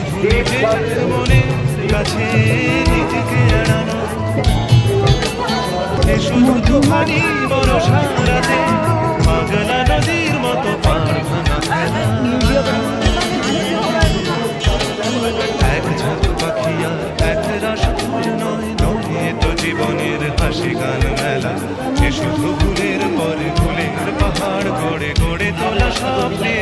শুধু নিজের মনের কাছে নিজেকে এড়ানো, এ শুধু দুহারি বরষা রাতে পাগলা নদীর মতো পার ভাঙা খেলা। এক ঝাঁক পাখি আর এক রাস ফুল নয়, নয় তো জীবনের হাসি গান মেলা। এ শুধু ভুলের পরে ভুলের পাহাড় গড়ে গড়ে তোলা স্বপ্নের